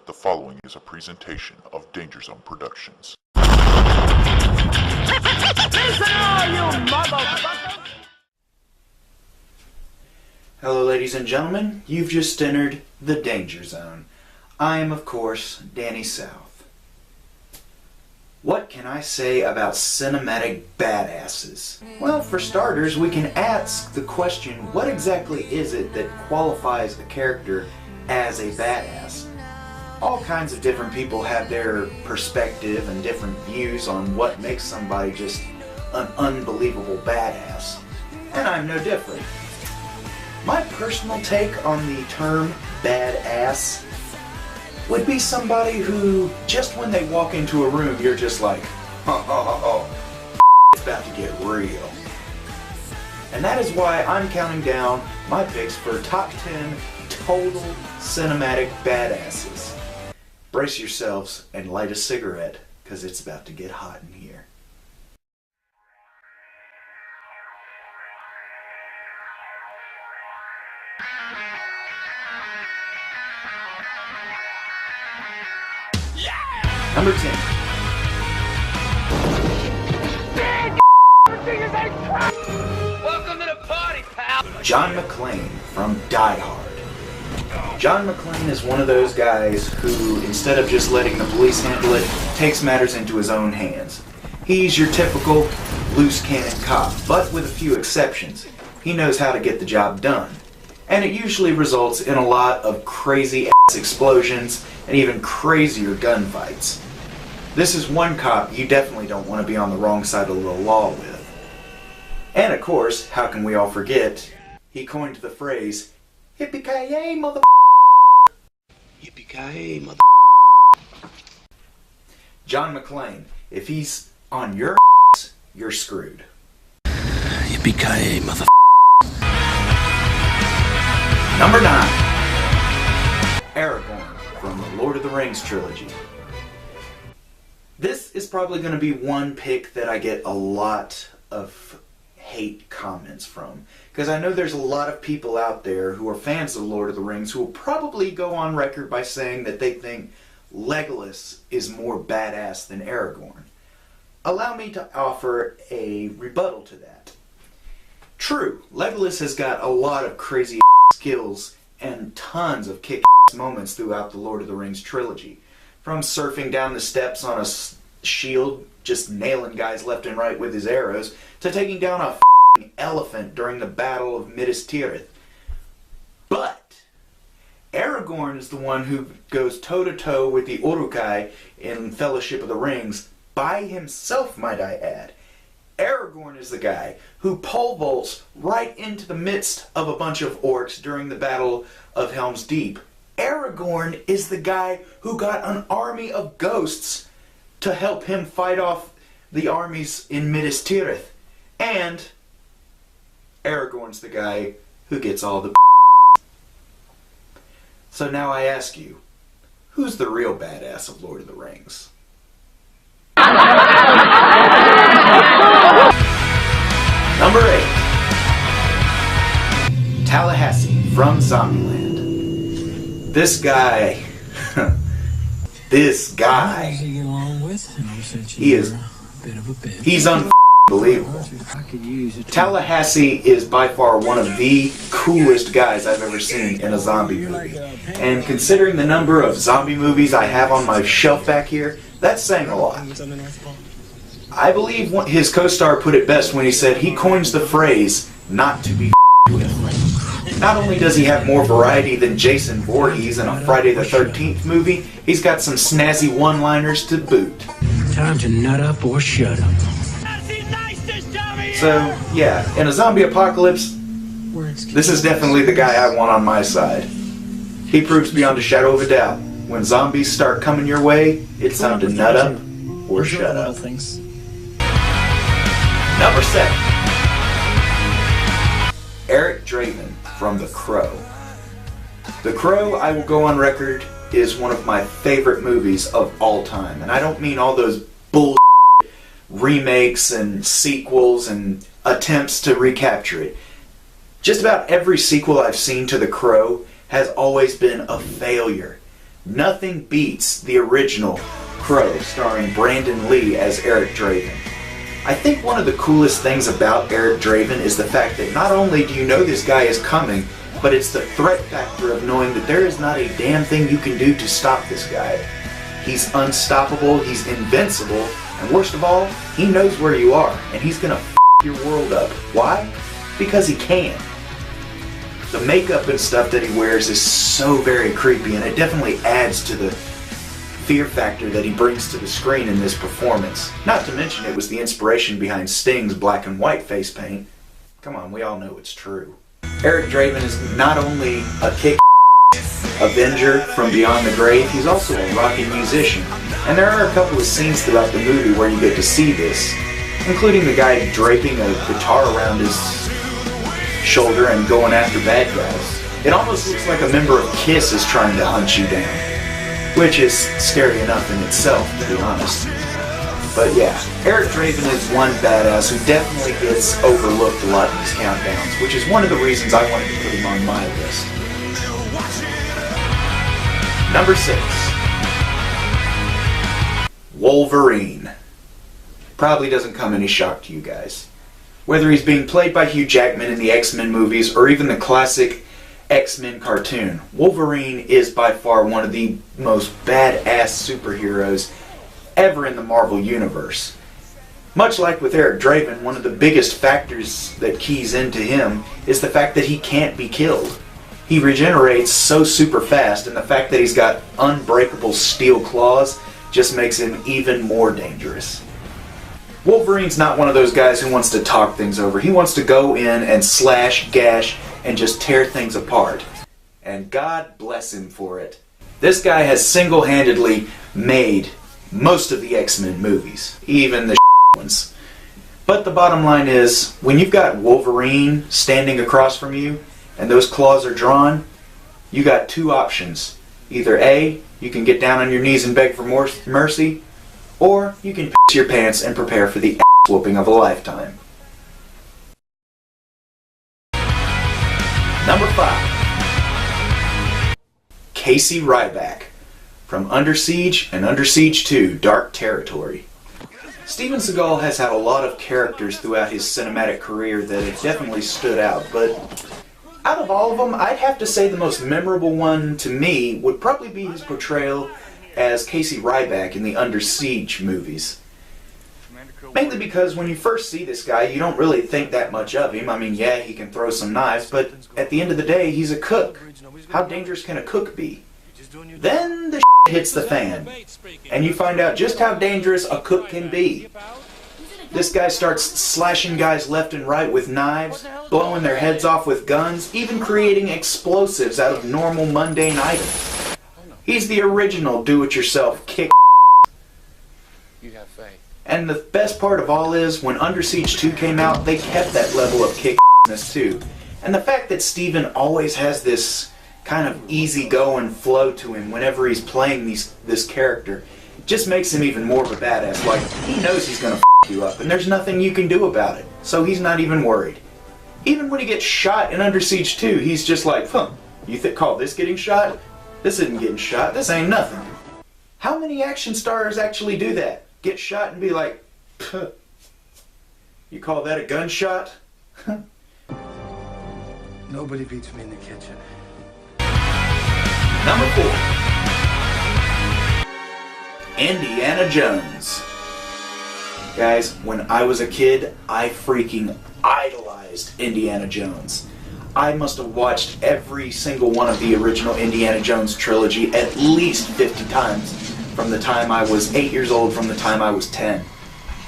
The following is a presentation of DangerZone Productions. Hello ladies and gentlemen, you've just entered the Danger Zone. I am of course Danny South. What can I say about cinematic badasses? Well, for starters, we can ask the question, what exactly is it that qualifies a character as a badass? All kinds of different people have their perspective and different views on what makes somebody just an unbelievable badass. And I'm no different. My personal take on the term badass would be somebody who, just when they walk into a room, you're just like, it's about to get real. And that is why I'm counting down my picks for top 10 total cinematic badasses. Brace yourselves and light a cigarette, because it's about to get hot in here. Number 10. Welcome to the party, pal! John McClane from Die Hard. John McClane is one of those guys who, instead of just letting the police handle it, takes matters into his own hands. He's your typical loose cannon cop, but with a few exceptions. He knows how to get the job done. And it usually results in a lot of crazy-ass explosions and even crazier gunfights. This is one cop you definitely don't want to be on the wrong side of the law with. And of course, how can we all forget, he coined the phrase, "Yippee-ki-yay, mother." Yippee-ki-yay, mother. John McClane, if he's on your ass, you're screwed. Yippee-ki-yay, mother. Number 9. Aragorn from the Lord of the Rings trilogy. This is probably going to be one pick that I get a lot of hate comments from, because I know there's a lot of people out there who are fans of the Lord of the Rings who will probably go on record by saying that they think Legolas is more badass than Aragorn. Allow me to offer a rebuttal to that. True, Legolas has got a lot of crazy skills and tons of kick-ass moments throughout the Lord of the Rings trilogy. From surfing down the steps on a shield, just nailing guys left and right with his arrows, to taking down a elephant during the Battle of Minas Tirith. But Aragorn is the one who goes toe-to-toe with the Uruk-hai in Fellowship of the Rings, by himself, might I add. Aragorn is the guy who pole vaults right into the midst of a bunch of orcs during the Battle of Helm's Deep. Aragorn is the guy who got an army of ghosts to help him fight off the armies in Minas Tirith. And Aragorn's the guy who gets all the So now I ask you, who's the real badass of Lord of the Rings? Number 8. Tallahassee from Zombieland. This guy, he's unbelievable. Tallahassee is by far one of the coolest guys I've ever seen in a zombie movie. And considering the number of zombie movies I have on my shelf back here, that's saying a lot. I believe his co-star put it best when he said he coins the phrase, "not to be with." Not only does he have more variety than Jason Voorhees in a Friday the 13th movie, he's got some snazzy one-liners to boot. Time to nut up or shut up. So, yeah, in a zombie apocalypse, this is definitely the guy I want on my side. He proves beyond a shadow of a doubt, when zombies start coming your way, it's time to nut up or shut up. Number 7. Eric Draven from The Crow. The Crow, I will go on record, is one of my favorite movies of all time. And I don't mean all those bull remakes and sequels and attempts to recapture it. Just about every sequel I've seen to The Crow has always been a failure. Nothing beats the original Crow starring Brandon Lee as Eric Draven. I think one of the coolest things about Eric Draven is the fact that not only do you know this guy is coming, but it's the threat factor of knowing that there is not a damn thing you can do to stop this guy. He's unstoppable, he's invincible, and worst of all, he knows where you are, and he's gonna f*** your world up. Why? Because he can. The makeup and stuff that he wears is so very creepy, and it definitely adds to the fear factor that he brings to the screen in this performance. Not to mention it was the inspiration behind Sting's black and white face paint. Come on, we all know it's true. Eric Draven is not only a kick Avenger from beyond the grave, he's also a rocking musician. And there are a couple of scenes throughout the movie where you get to see this, including the guy draping a guitar around his shoulder and going after bad guys. It almost looks like a member of KISS is trying to hunt you down, which is scary enough in itself, to be honest. But yeah, Eric Draven is one badass who definitely gets overlooked a lot in these countdowns, which is one of the reasons I wanted to put him on my list. Number 6. Wolverine. Probably doesn't come any shock to you guys. Whether he's being played by Hugh Jackman in the X-Men movies or even the classic X-Men cartoon, Wolverine is by far one of the most badass superheroes ever in the Marvel Universe. Much like with Eric Draven, one of the biggest factors that keys into him is the fact that he can't be killed. He regenerates so super fast, and the fact that he's got unbreakable steel claws just makes him even more dangerous. Wolverine's not one of those guys who wants to talk things over. He wants to go in and slash, gash, and just tear things apart. And God bless him for it. This guy has single-handedly made most of the X-Men movies, even the ones. But the bottom line is, when you've got Wolverine standing across from you, and those claws are drawn, you got two options. Either A, you can get down on your knees and beg for mercy, or you can piss your pants and prepare for the ass whooping of a lifetime. Number 5. Casey Ryback from Under Siege and Under Siege 2, Dark Territory. Steven Seagal has had a lot of characters throughout his cinematic career that have definitely stood out, but out of all of them, I'd have to say the most memorable one to me would probably be his portrayal as Casey Ryback in the Under Siege movies. Mainly because when you first see this guy, you don't really think that much of him. I mean, yeah, he can throw some knives, but at the end of the day, he's a cook. How dangerous can a cook be? Then the hits the fan, and you find out just how dangerous a cook can be. This guy starts slashing guys left and right with knives, blowing their heads off with guns, even creating explosives out of normal mundane items. He's the original do-it-yourself kick. You have faith. And the best part of all is, when Under Siege 2 came out, they kept that level of kick-ness too. And the fact that Steven always has this kind of easy-going flow to him whenever he's playing this character just makes him even more of a badass. Like, he knows he's gonna you up, and there's nothing you can do about it, so he's not even worried. Even when he gets shot in Under Siege 2, he's just like, huh, you call this getting shot? This isn't getting shot, this ain't nothing. How many action stars actually do that? Get shot and be like, puh, you call that a gunshot? Nobody beats me in the kitchen. Number 4. Indiana Jones. Guys, when I was a kid, I freaking idolized Indiana Jones. I must have watched every single one of the original Indiana Jones trilogy at least 50 times from the time I was 8 years old, from the time I was 10.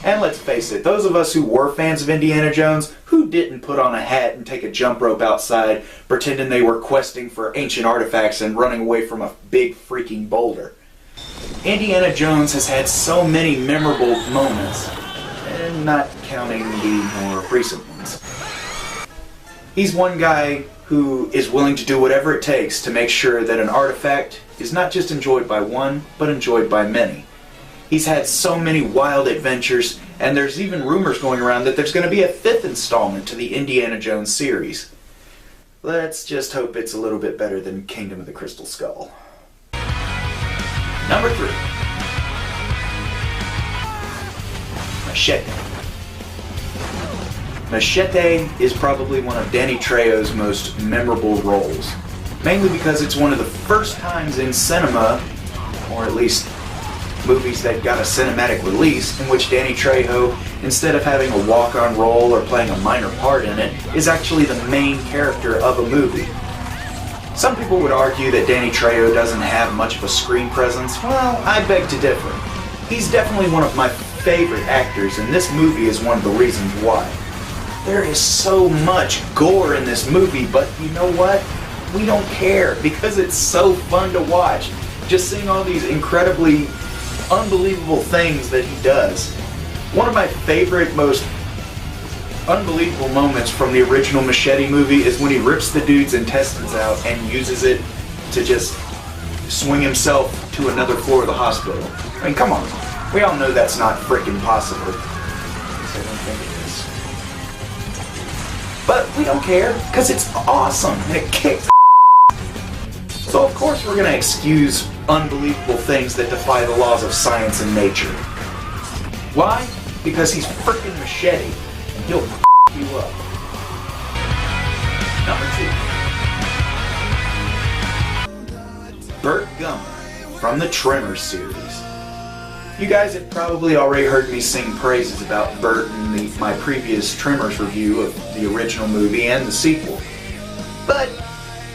And let's face it, those of us who were fans of Indiana Jones, who didn't put on a hat and take a jump rope outside pretending they were questing for ancient artifacts and running away from a big freaking boulder? Indiana Jones has had so many memorable moments, and not counting the more recent ones. He's one guy who is willing to do whatever it takes to make sure that an artifact is not just enjoyed by one, but enjoyed by many. He's had so many wild adventures, and there's even rumors going around that there's going to be a 5th installment to the Indiana Jones series. Let's just hope it's a little bit better than Kingdom of the Crystal Skull. Number 3. Machete. Machete is probably one of Danny Trejo's most memorable roles, mainly because it's one of the first times in cinema, or at least movies that got a cinematic release, in which Danny Trejo, instead of having a walk-on role or playing a minor part in it, is actually the main character of a movie. Some people would argue that Danny Trejo doesn't have much of a screen presence. Well, I beg to differ. He's definitely one of my favorite actors, and this movie is one of the reasons why. There is so much gore in this movie, but you know what? We don't care, because it's so fun to watch. Just seeing all these incredibly unbelievable things that he does. One of my favorite, most unbelievable moments from the original Machete movie is when he rips the dude's intestines out and uses it to just swing himself to another floor of the hospital. I mean, come on. We all know that's not freaking possible. At least I don't think it is. But we don't care, because it's awesome and it kicks. So of course we're going to excuse unbelievable things that defy the laws of science and nature. Why? Because he's freaking Machete, and he'll you up. Number 2. Burt Gummer from the Tremors series. You guys have probably already heard me sing praises about Burt in my previous Tremors review of the original movie and the sequel. But,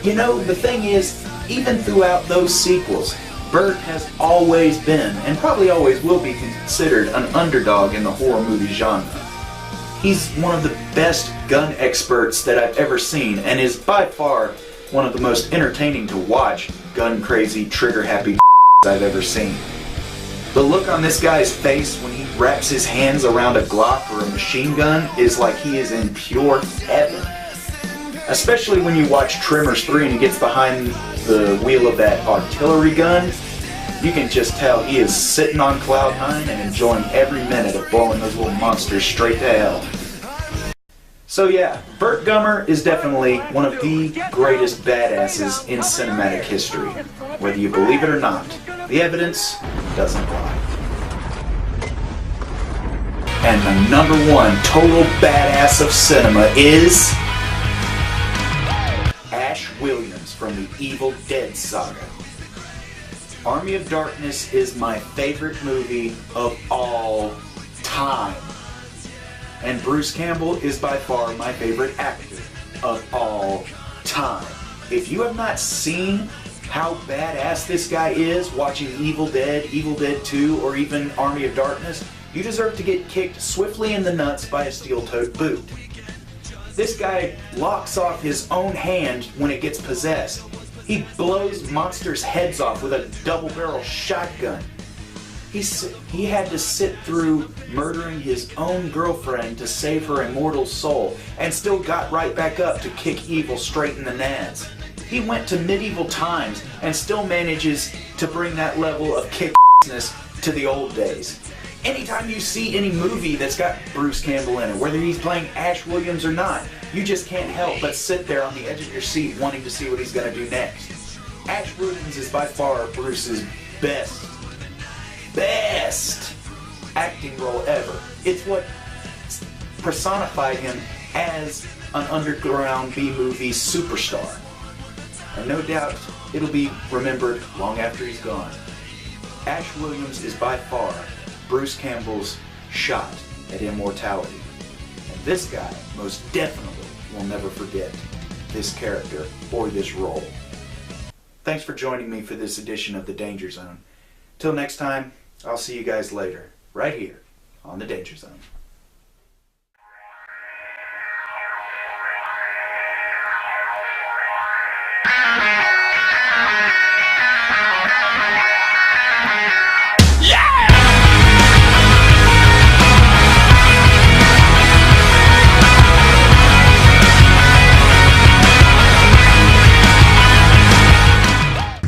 you know, the thing is, even throughout those sequels, Burt has always been, and probably always will be, considered an underdog in the horror movie genre. He's one of the best gun experts that I've ever seen, and is by far one of the most entertaining to watch gun-crazy, trigger-happy I've ever seen. The look on this guy's face when he wraps his hands around a Glock or a machine gun is like he is in pure heaven. Especially when you watch Tremors 3 and he gets behind the wheel of that artillery gun, you can just tell he is sitting on cloud 9 and enjoying every minute of blowing those little monsters straight to hell. So yeah, Burt Gummer is definitely one of the greatest badasses in cinematic history. Whether you believe it or not, the evidence doesn't lie. And the number 1 total badass of cinema is Ash Williams from the Evil Dead saga. Army of Darkness is my favorite movie of all time. And Bruce Campbell is by far my favorite actor of all time. If you have not seen how badass this guy is watching Evil Dead 2, or even Army of Darkness, you deserve to get kicked swiftly in the nuts by a steel-toed boot. This guy locks off his own hand when it gets possessed. He blows monsters' heads off with a double-barrel shotgun. He had to sit through murdering his own girlfriend to save her immortal soul, and still got right back up to kick evil straight in the nads. He went to medieval times and still manages to bring that level of kick-ness to the old days. Anytime you see any movie that's got Bruce Campbell in it, whether he's playing Ash Williams or not, you just can't help but sit there on the edge of your seat wanting to see what he's going to do next. Ash Williams is by far Bruce's best acting role ever. It's what personified him as an underground B-movie superstar. And no doubt it'll be remembered long after he's gone. Ash Williams is by far Bruce Campbell's shot at immortality. And this guy most definitely will never forget this character or this role. Thanks for joining me for this edition of the Danger Zone. Till next time, I'll see you guys later, right here on the Danger Zone.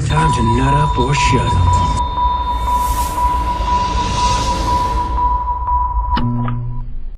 Time to nut up or shut up.